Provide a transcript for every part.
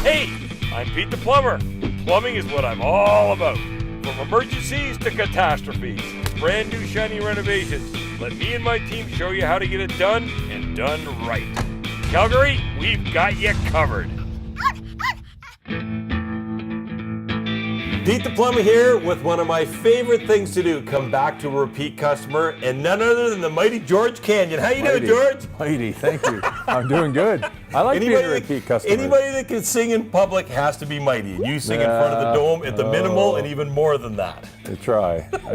Hey, I'm Pete the Plumber. Plumbing is what I'm all about. From emergencies to catastrophes, brand new shiny renovations. Let me and my team show you how to get it done and done right. Calgary, we've got you covered. Pete the Plumber here with one of my favorite things to do, come back to a repeat customer, and none other than the mighty George Canyon. How you doing, George? Mighty, thank you. I'm doing good. I like being a repeat customer. Anybody that can sing in public has to be mighty. You sing in front of the dome at the minimal and even more than that. I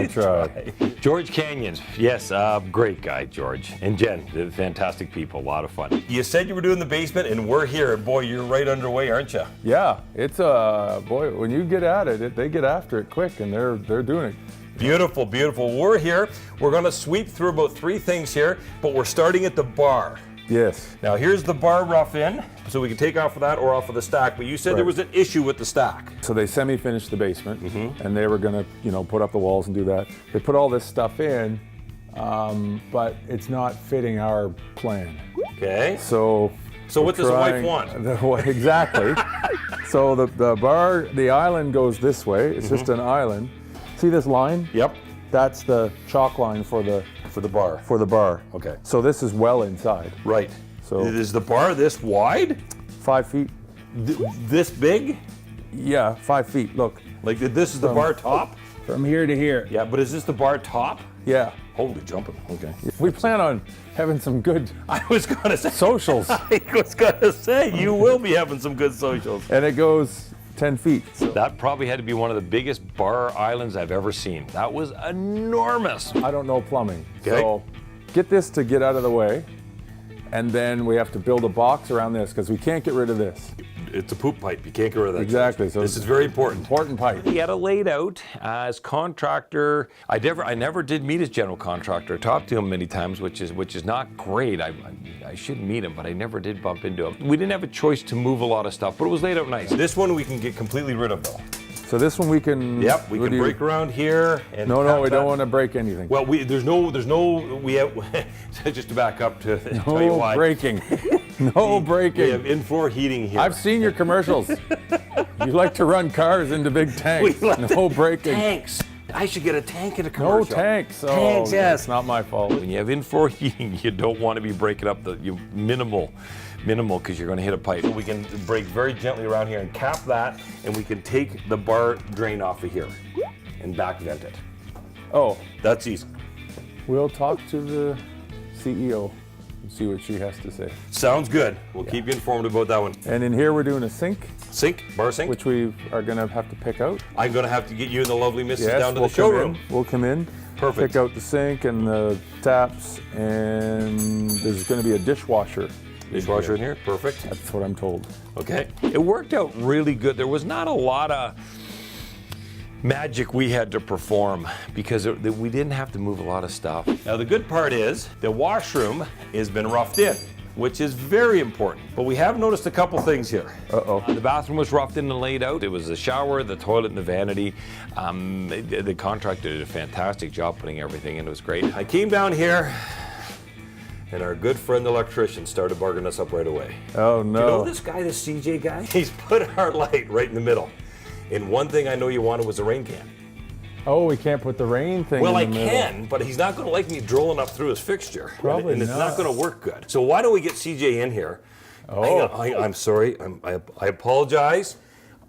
try. George Canyon, yes, great guy, George. And Jen, they're fantastic people, a lot of fun. You said you were doing the basement, and we're here. Boy, you're right underway, aren't you? Yeah, it's boy, when you get at it, they get after it quick, and they're doing it. Beautiful, beautiful. We're here. We're going to sweep through about 3 things here, but we're starting at the bar. Yes. Now here's the bar rough in, so we can take off of that or off of the stack, but you said there was an issue with the stack. So they semi-finished the basement, and they were gonna, put up the walls and do that. They put all this stuff in, but it's not fitting our plan. Okay. So what does the wife want? Exactly. So the island goes this way. It's just an island. See this line? Yep. That's the chalk line for the bar. For the bar. Okay. So this is well inside. Right. So is the bar this wide? 5 feet. This big? Yeah, 5 feet. Look. Like this is the bar top? From here to here. Yeah, but is this the bar top? Yeah. Holy jumping. Okay. We plan on having some good I was gonna say socials. I was gonna say you will be having some good socials. And it goes 10 feet. So that probably had to be one of the biggest bar islands I've ever seen. That was enormous. I don't know plumbing. Okay. So get this to get out of the way, and then we have to build a box around this because we can't get rid of this. It's a poop pipe. You can't get rid of that. Exactly. So this is very important. Important pipe. He had it laid out as contractor. I never did meet his general contractor. I talked to him many times, which is not great. I should meet him, but I never did bump into him. We didn't have a choice to move a lot of stuff, but it was laid out nice. This one we can get completely rid of though. So this one we can. Yep, we can break around here and. No, we don't want to break anything. Well, we have just to back up to tell you why. Breaking. No breaking. We have in-floor heating here. I've seen your commercials. You like to run cars into big tanks. No breaking. Tanks. I should get a tank in a commercial. No tanks. Tanks, yes. It's not my fault. When you have in-floor heating, you don't want to be breaking up the minimal because you're going to hit a pipe. So we can break very gently around here and cap that, and we can take the bar drain off of here and back vent it. Oh, That's easy. we'll talk to the CEO and see what she has to say. Sounds good. We'll keep you informed about that one. And in here we're doing a sink, Bar sink. which we are going to have to pick out. I'm going to have to get you and the lovely missus down to we'll the showroom. We'll come in. Perfect. Pick out the sink and the taps, and there's going to be a dishwasher. Dishwasher in here. Perfect. That's what I'm told. Okay. It worked out really good. There was not a lot of magic we had to perform because we didn't have to move a lot of stuff. Now the good part is the washroom has been roughed in, which is very important. But we have noticed a couple things here. The bathroom was roughed in and laid out. It was the shower, the toilet, and the vanity. The contractor did a fantastic job putting everything in. It was great. I came down here, and our good friend the electrician started bargaining us up right away. Oh no! You know this guy, this CJ guy? He's put our light right in the middle. And one thing I know you wanted was a rain can. Oh, we can't put the rain thing. Well, in I the middle. can, but he's not going to like me drilling up through his fixture. Probably and it's not not. going to work good. So why don't we get CJ in here? Oh. I'm sorry. I apologize.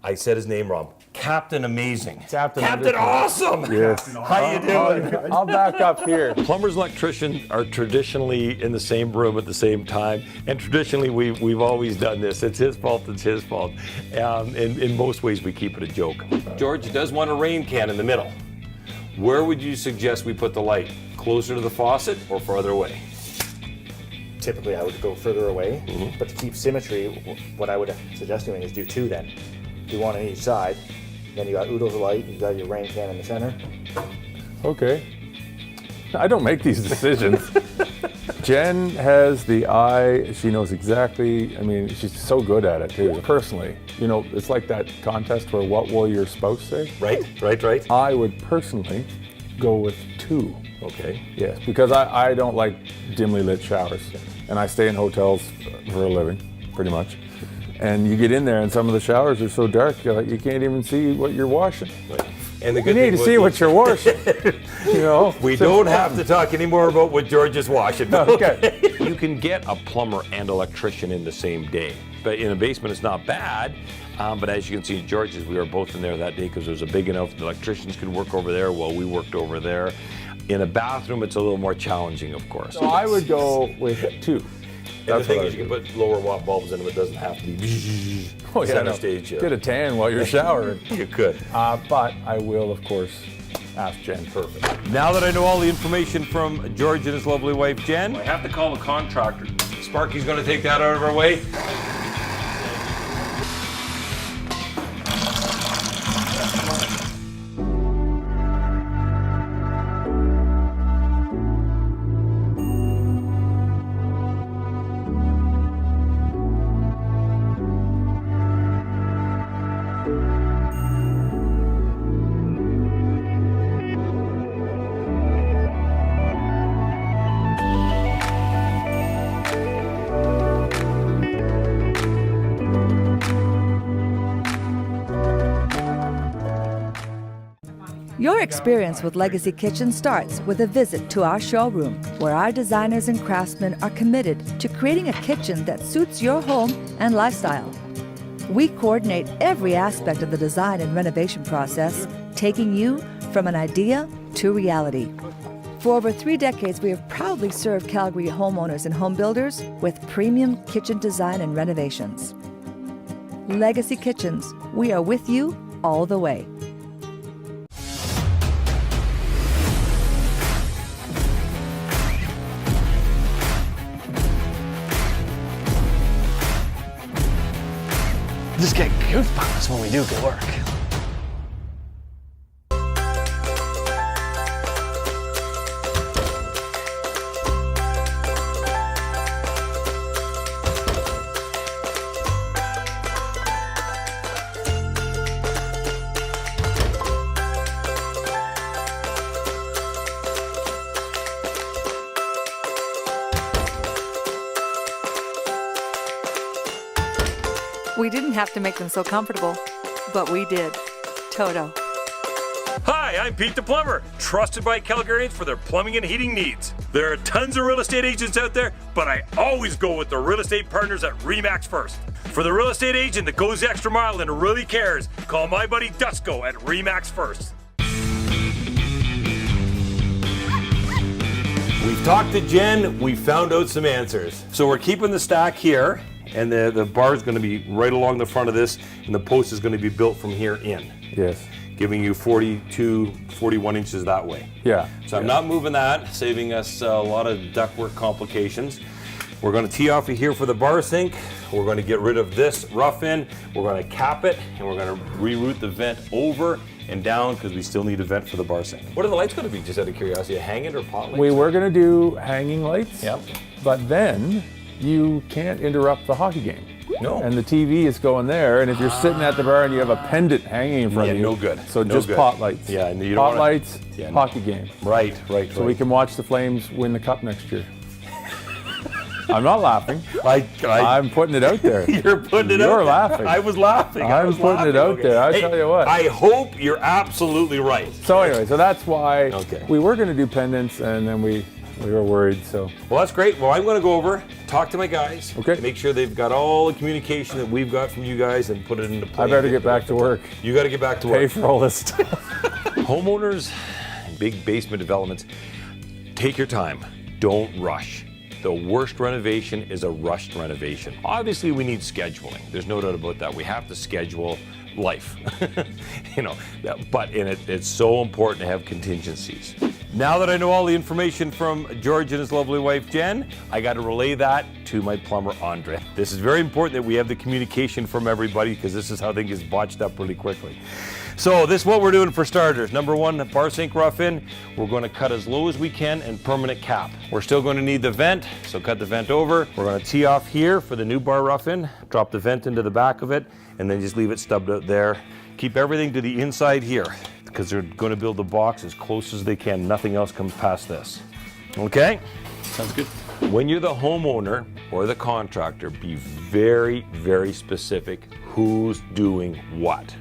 I said his name wrong. Captain Amazing. Captain Awesome. Yes. How you doing? I'll back up here. Plumbers and electricians are traditionally in the same room at the same time, and traditionally we've always done this. It's his fault. In most ways, we keep it a joke. George does want a rain can in the middle. Where would you suggest we put the light? Closer to the faucet or farther away? Typically I would go further away, but to keep symmetry, what I would suggest doing is do 2 then. Do 1 on each side. Then you got oodles of light, you got your rain can in the center. Okay. I don't make these decisions. Jen has the eye. She knows exactly. I mean, she's so good at it too. Personally, it's like that contest where what will your spouse say? Right. I would personally go with 2. Okay. Yes, because I don't like dimly lit showers, and I stay in hotels for a living, pretty much. And you get in there and some of the showers are so dark, you can't even see what you're washing. And the You good need thing to about see the- what you're washing. You know? We don't have to talk anymore about what George is washing. Okay. You can get a plumber and electrician in the same day. But in a basement, it's not bad. But as you can see, George's, we were both in there that day because it was a big enough. The electricians could work over there while we worked over there. In a bathroom, it's a little more challenging, of course. So I would go with 2. And the thing what is, I you would can put lower watt bulbs in them. It doesn't have to be center no. stage. Get a tan while you're showering. You could. But I will, of course, ask Jen. Perfect. Now that I know all the information from George and his lovely wife, Jen, I have to call the contractor. Sparky's going to take that out of our way. Your experience with Legacy Kitchen starts with a visit to our showroom, where our designers and craftsmen are committed to creating a kitchen that suits your home and lifestyle. We coordinate every aspect of the design and renovation process, taking you from an idea to reality. For over 3 decades, we have proudly served Calgary homeowners and home builders with premium kitchen design and renovations. Legacy Kitchens, we are with you all the way. Just get goosebumps when we do good work. We didn't have to make them so comfortable, but we did. Toto. Hi, I'm Pete the Plumber, trusted by Calgarians for their plumbing and heating needs. There are tons of real estate agents out there, but I always go with the real estate partners at RE/MAX first. For the real estate agent that goes the extra mile and really cares, call my buddy Dusko at RE/MAX first. We've talked to Jen. We found out some answers. So we're keeping the stack here, and the bar is going to be right along the front of this, and the post is going to be built from here in, Yes. giving you 42, 41 inches that way. Yeah. So I'm not moving that, saving us a lot of ductwork complications. We're going to tee off of here for the bar sink. We're going to get rid of this rough end. We're going to cap it, and we're going to reroute the vent over and down because we still need a vent for the bar sink. What are the lights going to be, just out of curiosity? A hanging or pot lights? We were going to do hanging lights. Yep. But then you can't interrupt the hockey game. No. And the TV is going there, and if you're sitting at the bar and you have a pendant hanging in front Yeah, of you, no good. So No just good. pot lights. Yeah, and you don't pot wanna- lights, Yeah, no. hockey game. Right. So we can watch the Flames win the cup next year. I'm not laughing. I'm putting it out there. You're putting it out You're there. laughing. I was laughing. I'm putting it out there. I'll tell you what. I hope you're absolutely right. So anyway, so that's why Okay. we were going to do pendants, and then we were worried. So Well, that's great. Well, I'm going to go over, talk to my guys. Okay. Make sure they've got all the communication that we've got from you guys and put it into play. I better get back to work. You got to get back to Pay work. for all this stuff. Homeowners and big basement developments, take your time. Don't rush. The worst renovation is a rushed renovation. Obviously, we need scheduling. There's no doubt about that. We have to schedule life, but it's so important to have contingencies. Now that I know all the information from George and his lovely wife, Jen, I got to relay that to my plumber, Andre. This is very important that we have the communication from everybody because this is how things get botched up really quickly. So this is what we're doing for starters. Number one, the bar sink rough in. We're going to cut as low as we can and permanent cap. We're still going to need the vent, so cut the vent over. We're going to tee off here for the new bar rough in, drop the vent into the back of it, and then just leave it stubbed out there. Keep everything to the inside here because they're going to build the box as close as they can. Nothing else comes past this. Okay? Sounds good. When you're the homeowner or the contractor, be very, very specific who's doing what.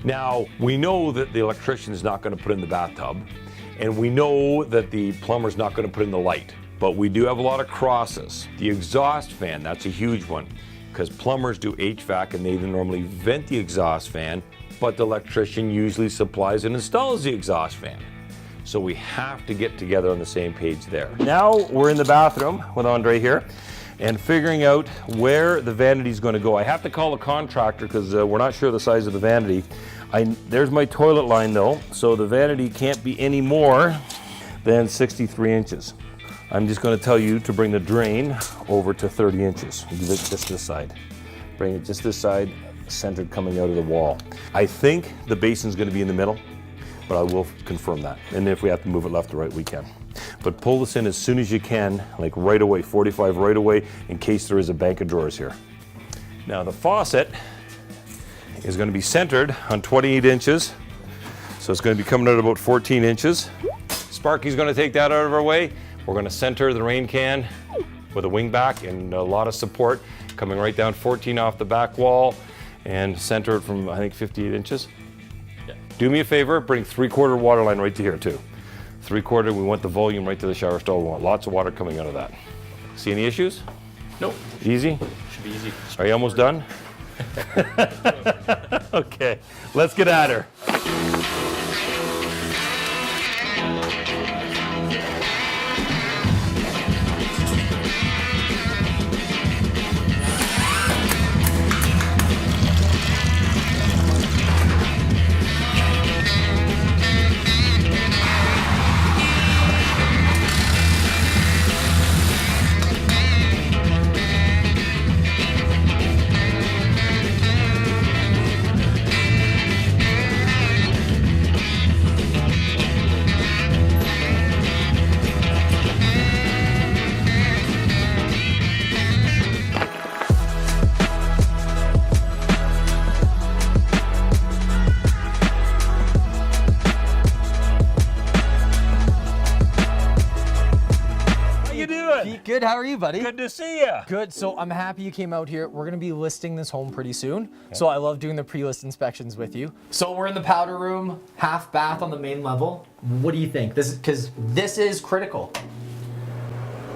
Now, we know that the electrician is not going to put in the bathtub, and we know that the plumber's not going to put in the light, but we do have a lot of crosses. The exhaust fan, that's a huge one, because plumbers do HVAC and they normally vent the exhaust fan, but the electrician usually supplies and installs the exhaust fan. So we have to get together on the same page there. Now we're in the bathroom with Andre here and figuring out where the vanity is going to go. I have to call the contractor because we're not sure the size of the vanity. There's my toilet line though, so the vanity can't be any more than 63 inches. I'm just going to tell you to bring the drain over to 30 inches. Give it just this side. Bring it just this side, centered coming out of the wall. I think the basin's going to be in the middle, but I will confirm that. And if we have to move it left or right, we can. But pull this in as soon as you can, like right away, 45 right away, in case there is a bank of drawers here. Now the faucet is going to be centered on 28 inches. So it's going to be coming out about 14 inches. Sparky's going to take that out of our way. We're going to center the rain can with a wing back and a lot of support coming right down 14 off the back wall and center it from, I think, 58 inches. Yeah. Do me a favor, bring 3/4 water line right to here too. 3/4, we want the volume right to the shower stall. We want lots of water coming out of that. See any issues? Nope. Easy? Should be easy. Are you almost done? Okay, let's get at her. Good, how are you, buddy? Good to see you. Good, so I'm happy you came out here. We're gonna be listing this home pretty soon. Okay. So I love doing the pre-list inspections with you. So we're in the powder room, half bath on the main level. What do you think? Because this is critical.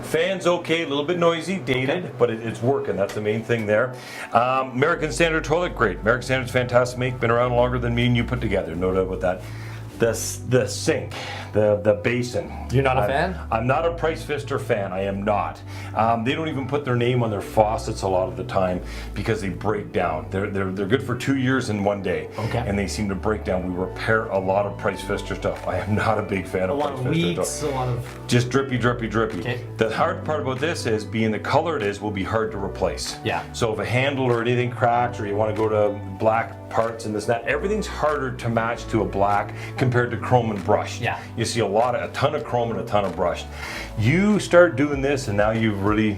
Fan's okay, a little bit noisy, dated, but it's working. That's the main thing there. American Standard toilet, great. American Standard's fantastic make, been around longer than me and you put together, no doubt about that. The sink, the basin. You're not a fan? I'm not a Price Pfister fan, I am not. They don't even put their name on their faucets a lot of the time because they break down. They're good for 2 years and 1 day. Okay. And they seem to break down. We repair a lot of Price Pfister stuff. I am not a big fan of Price Pfister stuff. A lot of just drippy, drippy, drippy. Okay. The hard part about this is being the color it is will be hard to replace. Yeah. So if a handle or anything cracks or you want to go to black parts and this and that, everything's harder to match to a black compared to chrome and brushed. Yeah. You see a ton of chrome and a ton of brushed. You start doing this and now you've really,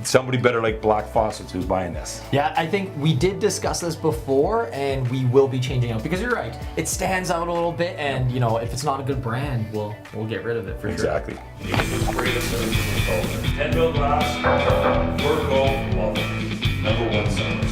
somebody better like Black Faucets who's buying this. Yeah, I think we did discuss this before and we will be changing out because you're right. It stands out a little bit and you know, if it's not a good brand, we'll get rid of it for exactly. sure. You can do great at 10 mil glass, vertical, love it. #1 seller.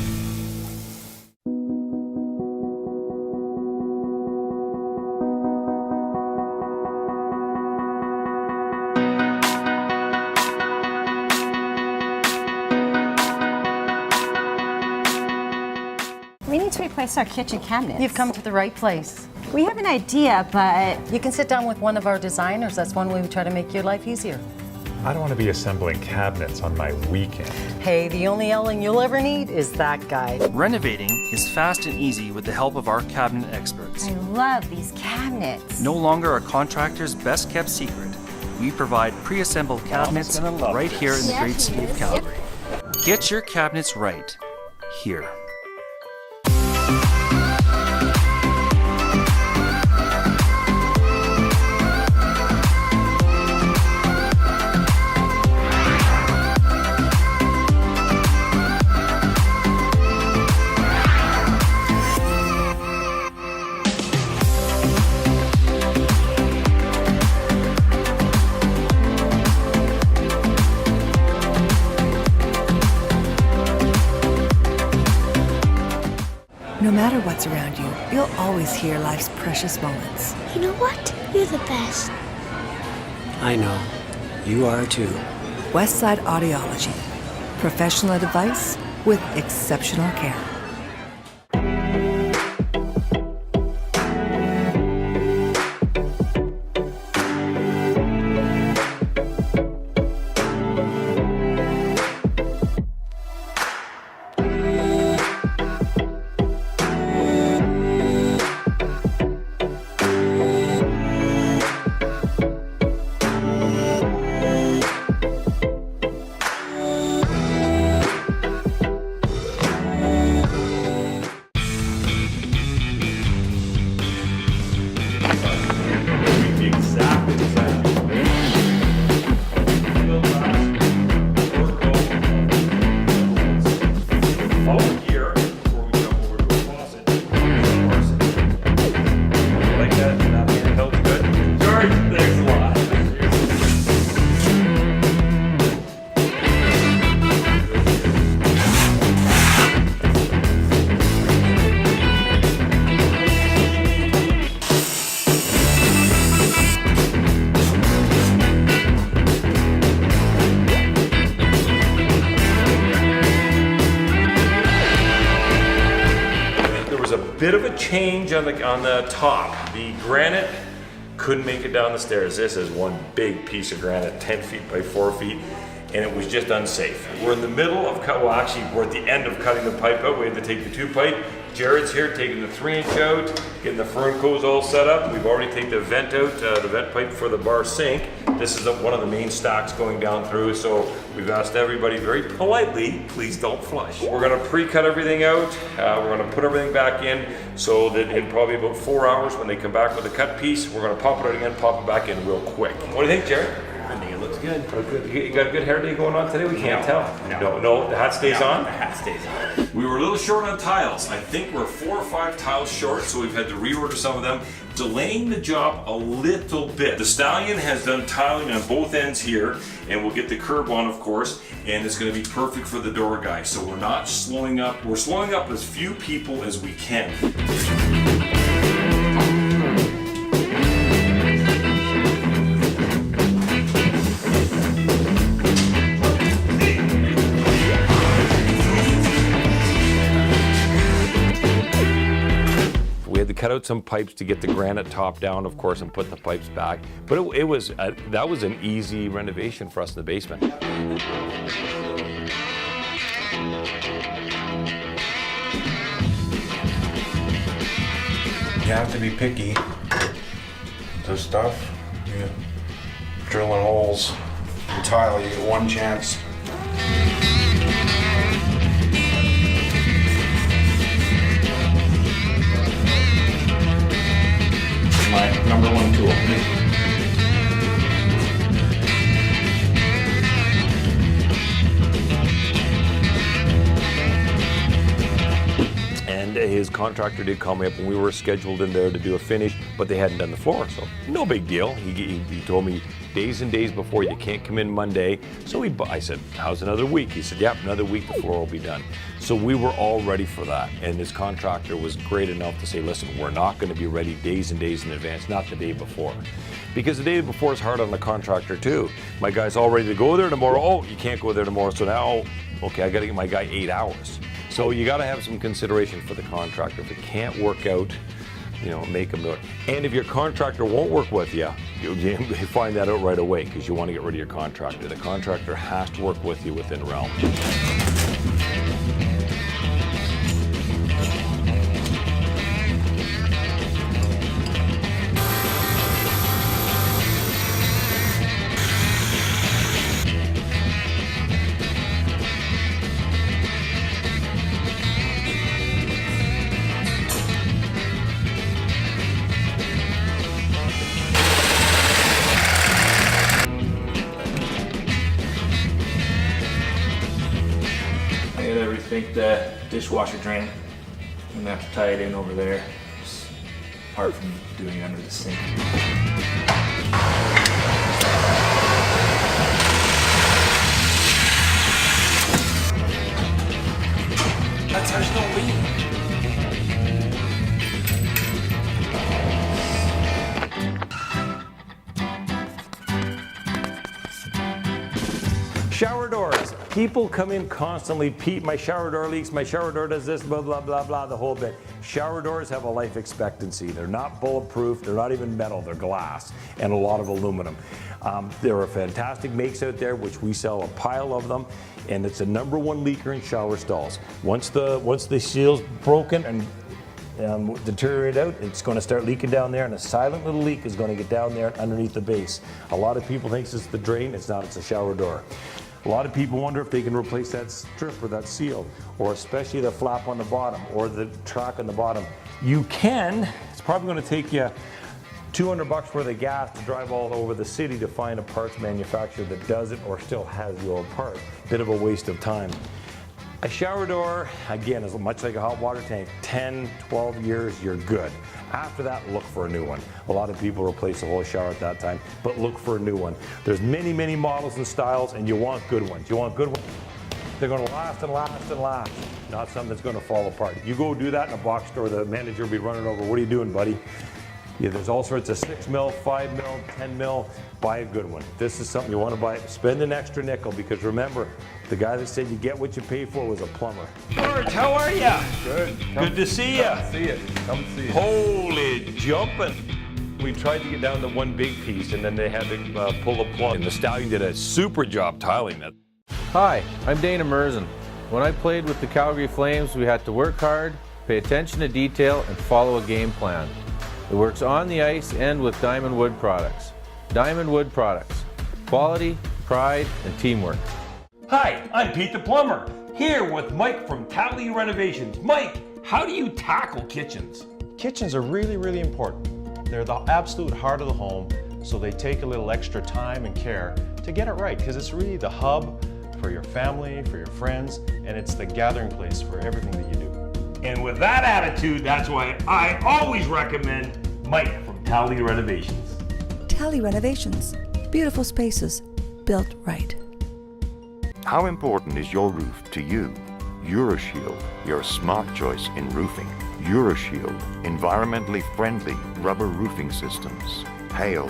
We need to replace our kitchen cabinets. You've come to the right place. We have an idea, but You can sit down with one of our designers. That's one way we try to make your life easier. I don't want to be assembling cabinets on my weekend. Hey, the only yelling you'll ever need is that guy. Renovating is fast and easy with the help of our cabinet experts. I love these cabinets. No longer a contractor's best kept secret. We provide pre-assembled cabinets right here in the great city of Calgary. Get your cabinets right here. No matter what's around you, you'll always hear life's precious moments. You know what? You're the best. I know. You are too. Westside Audiology. Professional advice with exceptional care. Bit of a change on the top. The granite couldn't make it down the stairs. This is one big piece of granite, 10 feet by 4 feet, and it was just unsafe. We're in the middle of actually we're at the end of cutting the pipe out. We had to take the 2 pipe. Jared's here taking the 3-inch out, getting the furnace all set up. We've already taken the vent out, the vent pipe for the bar sink. This is one of the main stacks going down through, so we've asked everybody very politely, please don't flush. We're gonna pre-cut everything out. We're gonna put everything back in so that in probably about 4 hours when they come back with a cut piece, we're gonna pop it out again, pop it back in real quick. What do you think, Jared? I think it looks good. You got a good hair day going on today? We can't tell. No, the hat stays on? The hat stays on. We were a little short on tiles. I think we're 4 or 5 tiles short, so we've had to reorder some of them, delaying the job a little bit. The Stallion has done tiling on both ends here, and we'll get the curb on, of course, and it's gonna be perfect for the door guy. So we're not slowing up. We're slowing up as few people as we can. We had to cut out some pipes to get the granite top down, of course, and put the pipes back. But that was an easy renovation for us in the basement. You have to be picky. This stuff, you drilling holes in tile, you get one chance. My number one tool. And his contractor did call me up, and we were scheduled in there to do a finish, but they hadn't done the floor, so no big deal. He told me days and days before, you can't come in Monday. So I said, how's another week? He said, yep, another week the floor will be done. So we were all ready for that, and his contractor was great enough to say, listen, we're not going to be ready days and days in advance, not the day before. Because the day before is hard on the contractor too. My guy's all ready to go there tomorrow. Oh, you can't go there tomorrow, so now, okay, I got to get my guy 8 hours. So you got to have some consideration for the contractor. If it can't work out, make them do it. And if your contractor won't work with you, you find that out right away, because you want to get rid of your contractor. The contractor has to work with you within realm. Think the dishwasher drain. I'm gonna have to tie it in over there, just apart from doing it under the sink. That's there's no leak. Shower doors. People come in constantly, Pete, my shower door leaks, my shower door does this, blah, blah, blah, blah, the whole bit. Shower doors have a life expectancy. They're not bulletproof, they're not even metal, they're glass, and a lot of aluminum. There are fantastic makes out there, which we sell a pile of them, and it's the #1 leaker in shower stalls. Once the seal's broken and deteriorate out, it's going to start leaking down there, and a silent little leak is going to get down there underneath the base. A lot of people think it's the drain. It's not. It's a shower door. A lot of people wonder if they can replace that strip or that seal, or especially the flap on the bottom or the track on the bottom. You can. It's probably going to take you $200 worth of gas to drive all over the city to find a parts manufacturer that does it or still has the old part. Bit of a waste of time. A shower door, again, is much like a hot water tank. 10, 12 years, you're good. After that, look for a new one. A lot of people replace the whole shower at that time, but look for a new one. There's many, many models and styles, and you want good ones. You want good ones. They're going to last and last and last, not something that's going to fall apart. You go do that in a box store, the manager will be running over. What are you doing, buddy? Yeah, there's all sorts of 6 mil, 5 mil, 10 mil. Buy a good one. This is something you want to buy. Spend an extra nickel, because remember, the guy that said you get what you pay for was a plumber. George, how are you? Good. Good to see you. Come see it. Come see it. Holy jumping. We tried to get down to one big piece, and then they had to pull the plug. And the Stallion did a super job tiling it. Hi, I'm Dana Merzen. When I played with the Calgary Flames, we had to work hard, pay attention to detail, and follow a game plan. It works on the ice and with Diamond Wood products. Diamond Wood products. Quality, pride, and teamwork. Hi, I'm Pete the Plumber, here with Mike from Tally Renovations. Mike, how do you tackle kitchens? Kitchens are really, really important. They're the absolute heart of the home, so they take a little extra time and care to get it right, because it's really the hub for your family, for your friends, and it's the gathering place for everything that you do. And with that attitude, that's why I always recommend Mike from Tally Renovations. Tally Renovations. Beautiful spaces built right. How important is your roof to you? EuroShield, your smart choice in roofing. EuroShield, environmentally friendly rubber roofing systems. Hail,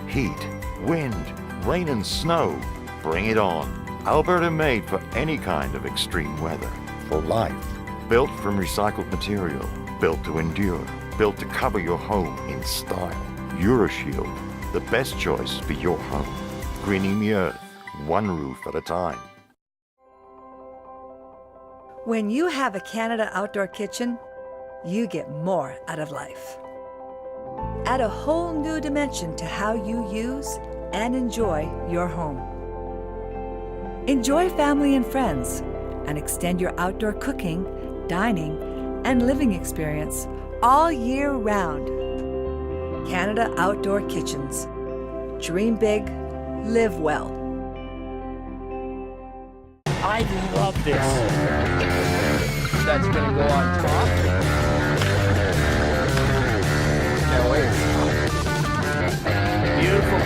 heat, wind, rain and snow. Bring it on. Alberta made for any kind of extreme weather. For life. Built from recycled material. Built to endure. Built to cover your home in style. EuroShield, the best choice for your home. Greening the earth, one roof at a time. When you have a Canada outdoor kitchen, you get more out of life. Add a whole new dimension to how you use and enjoy your home. Enjoy family and friends, and extend your outdoor cooking, dining, and living experience all year round. Canada Outdoor Kitchens. Dream big, live well. I love this. That's gonna go on top. Can't wait. Beautiful.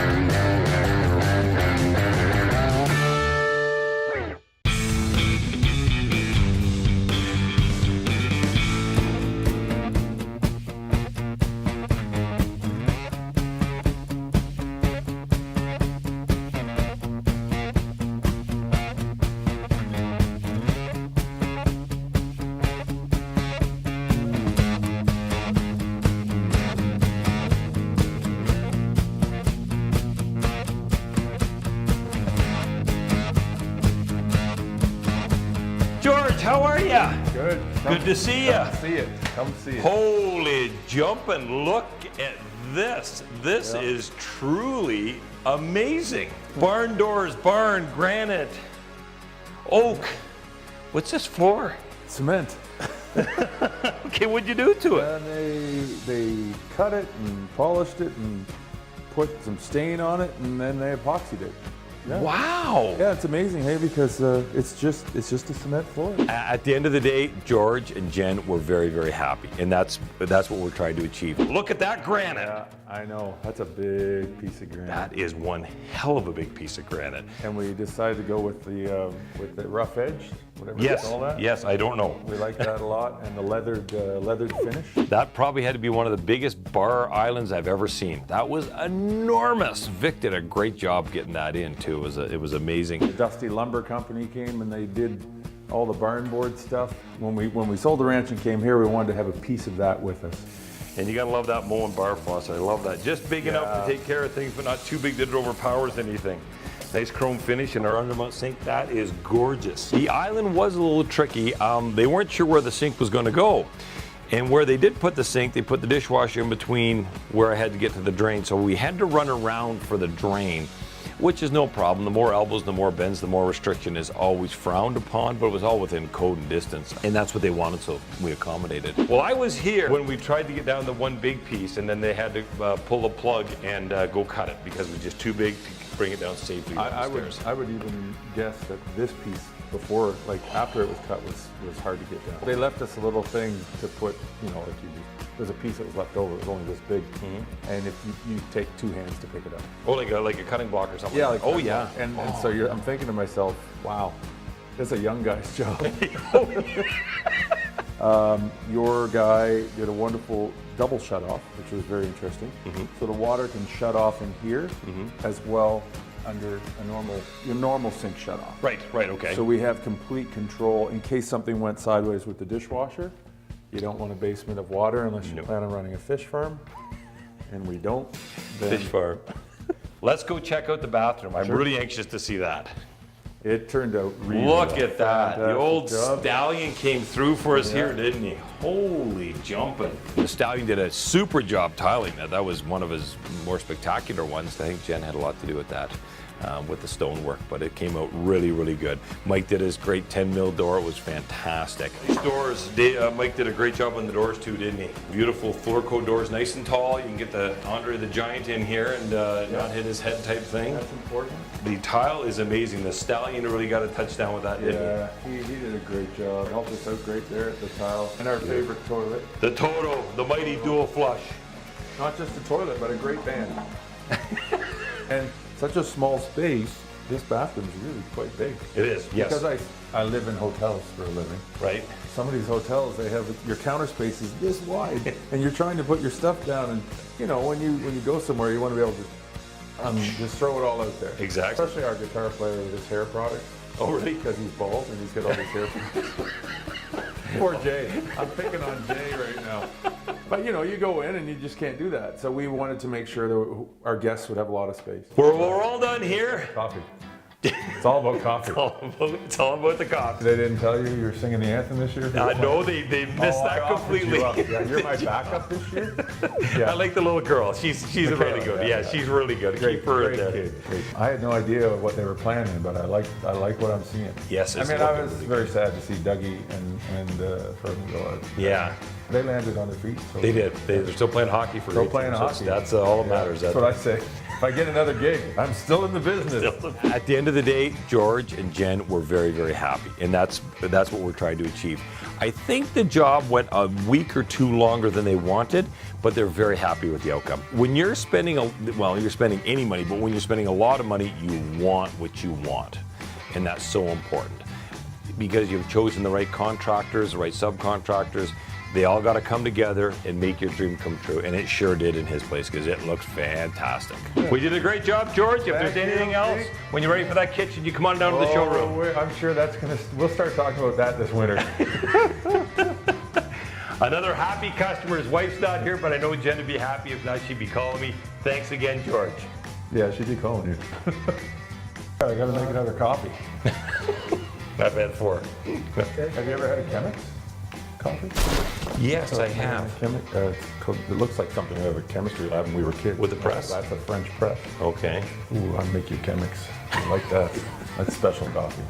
George, how are you? Good. Good to see you. Come see it. Come see it. Holy jumping, look at this. This is truly amazing. Barn doors, barn, granite, oak. What's this for? Cement. Okay, what'd you do to it? And they cut it and polished it and put some stain on it, and then they epoxied it. Yeah. Wow. Yeah, it's amazing, hey, because it's just a cement floor. At the end of the day, George and Jen were very, very happy, and that's what we're trying to achieve. Look at that granite. Yeah, I know. That's a big piece of granite. That is one hell of a big piece of granite. And we decided to go with the rough edge whatever Yes, you call that. yes, I don't know. We like that a lot, and the leathered finish. That probably had to be one of the biggest bar islands I've ever seen. That was enormous. Vic did a great job getting that in too. It was amazing. The Dusty Lumber Company came and they did all the barn board stuff. When we sold the ranch and came here, we wanted to have a piece of that with us. And you gotta love that Moen bar faucet. I love that. Just big enough to take care of things, but not too big that it overpowers anything. Nice chrome finish in our undermount sink. That is gorgeous. The island was a little tricky. They weren't sure where the sink was gonna go. And where they did put the sink, they put the dishwasher in between where I had to get to the drain. So we had to run around for the drain, which is no problem. The more elbows, the more bends, the more restriction is always frowned upon, but it was all within code and distance. And that's what they wanted, so we accommodated. Well, I was here when we tried to get down to one big piece, and then they had to pull the plug and go cut it because it was just too big to bring it down safely down the stairs. I would even guess that this piece before, like after it was cut, was hard to get down. They left us a little thing to put, like there's a piece that was left over. It was only this big, and if you take 2 hands to pick it up. Oh, like a cutting block or something. Yeah. Like Oh yeah. And so I'm thinking to myself, wow, it's a young guy's job. Your guy did a wonderful double shut off, which was very interesting. So the water can shut off in here as well under your normal sink shut off. Right, okay. So we have complete control in case something went sideways with the dishwasher. You don't want a basement of water unless you plan on running a fish farm, and we don't. Fish farm. Let's go check out the bathroom. I'm really anxious to see that. It turned out really Look at that. The old job. stallion came through for us here, didn't he? Holy jumping. The stallion did a super job tiling that. That was one of his more spectacular ones. I think Jen had a lot to do with that. With the stonework, but it came out really, really good. Mike did his great 10 mil door. It was fantastic. These doors, Mike did a great job on the doors too, didn't he? Beautiful floor coat doors, nice and tall. You can get the Andre the Giant in here and not hit his head type thing. That's important. The tile is amazing. The stallion really got a touchdown with that, didn't he did a great job. Helped us out great there at the tile. And our favorite toilet. The Toto, the mighty dual flush. Not just a toilet, but a great band. And such a small space, this bathroom is really quite big. It is, yes. Because I live in hotels for a living. Right. Some of these hotels, they have your counter space is this wide, and you're trying to put your stuff down, and when you go somewhere, you want to be able to just throw it all out there. Exactly. Especially our guitar player with his hair product. Oh, really? Because he's bald and he's got all this hair products. Poor Jay. I'm picking on Jay right now. But you go in and you just can't do that. So we wanted to make sure that our guests would have a lot of space. We're all done here. Coffee. It's all about coffee. It's all about the coffee. They didn't tell you were singing the anthem this year? No, they missed that completely. You're my backup this year? Yeah. I like the little girl. She's really good. Yeah, she's really good. Keep her in there. I had no idea what they were planning, but I like what I'm seeing. Yes, I was very sad to see Dougie and Fermin go out. Yeah. They landed on their feet. So they did. They're still playing hockey for Still playing hockey. That's all that matters. That's what I say. If I get another gig, I'm still in the business. At the end of the day, George and Jen were very, very happy, and that's what we're trying to achieve. I think the job went a week or two longer than they wanted, but they're very happy with the outcome. When you're spending you're spending any money, but when you're spending a lot of money, you want what you want, and that's so important because you've chosen the right contractors, the right subcontractors. They all got to come together and make your dream come true, and it sure did in his place because it looks fantastic. We did a great job, George. If there's anything else, when you're ready for that kitchen, you come on down to the showroom. I'm sure we'll start talking about that this winter. Another happy customer. His wife's not here, but I know Jen would be happy. If not, she'd be calling me. Thanks again, George. Yeah, she'd be calling you. I got to make another coffee. I've had 4. Have you ever had a Chemex coffee? Yes, I have. It looks like something out of a chemistry lab when we were kids. With the press? That's a French press. Okay. Ooh, I'll make you Chemex. I like that. That's special coffee.